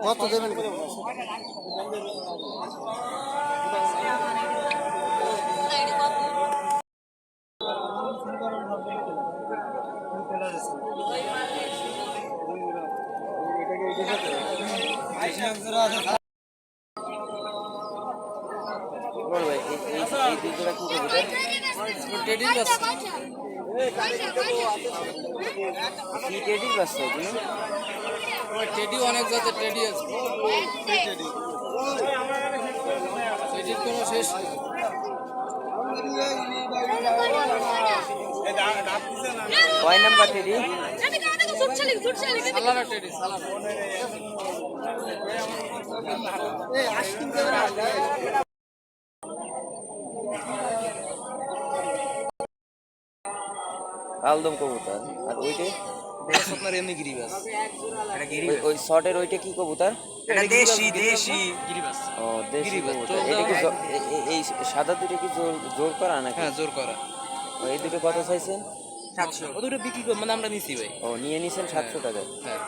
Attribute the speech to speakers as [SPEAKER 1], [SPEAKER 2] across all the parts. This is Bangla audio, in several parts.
[SPEAKER 1] কত দেবেন?
[SPEAKER 2] টেডি অনেক জাতের টেডি আছে, টেডির কোনো শেষ নেই।
[SPEAKER 3] কয় নাম্বার টেডি?
[SPEAKER 2] সালানা টেডি, সালানা।
[SPEAKER 3] কালদম কবুতর। আর ওইটাই
[SPEAKER 2] আপনার এমনি গিরিবাস, এটা
[SPEAKER 3] ওই শর্টের ওইটা কি কবুতর?
[SPEAKER 2] এটা দেশি দেশি গিরিবাস।
[SPEAKER 3] ও দেশি কবুতর। এটা কি এই সাদা দুটো কি জোর করা নাকি?
[SPEAKER 2] হ্যাঁ, জোর করা।
[SPEAKER 3] এই দুটো কত চাইছেন?
[SPEAKER 2] 700। ও দুটো বিক্রি করে মানে আমরা নিছি ভাই।
[SPEAKER 3] ও নিয়ে নিছেন 700 টাকা।
[SPEAKER 2] হ্যাঁ,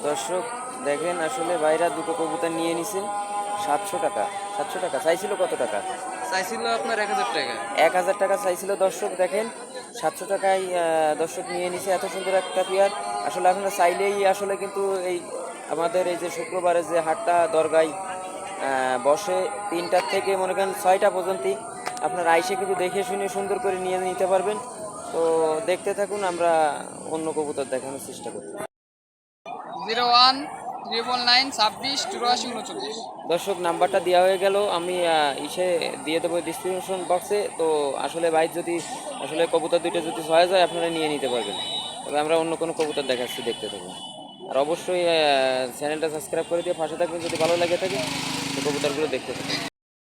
[SPEAKER 3] দর্শক দেখেন, আসলে ভাইরা দুটো কবুতর নিয়ে নিছেন 700 টাকা। 700 টাকা চাইছিল কত টাকা?
[SPEAKER 2] চাইছিল আপনার 1000 টাকা।
[SPEAKER 3] 1000 টাকা চাইছিল। দর্শক দেখেন 700 টাকায় দর্শক নিয়ে নিছে এত সুন্দর একটা পেয়ার। আসলে আপনারা চাইলেই আসলে কিন্তু এই আমাদের এই যে শুক্রবারে যে হাটটা দরগায় বসে 3টার থেকে মনে করেন 6টা পর্যন্তই আপনারা আইসে কিন্তু দেখে শুনে সুন্দর করে নিয়ে নিতে পারবেন। তো দেখতে থাকুন, আমরা অন্য কবুতর দেখানোর চেষ্টা করি।
[SPEAKER 2] 01-999-26-84-39।
[SPEAKER 3] দর্শক নাম্বারটা দেওয়া হয়ে গেল, আমি ইসে দিয়ে দেবো ডিসক্রিপশন বক্সে। তো আসলে ভাই যদি আসলে কবুতর দুইটা যদি হয়ে যায় আপনারা নিয়ে নিতে পারবেন। তবে আমরা অন্য কোনো কবুতর দেখাচ্ছি, দেখতে থাকুন। আর অবশ্যই চ্যানেলটা সাবস্ক্রাইব করে দিয়ে পাশে থাকবেন যদি ভালো লাগে থাকে, তো কবুতরগুলো দেখতে থাকুন।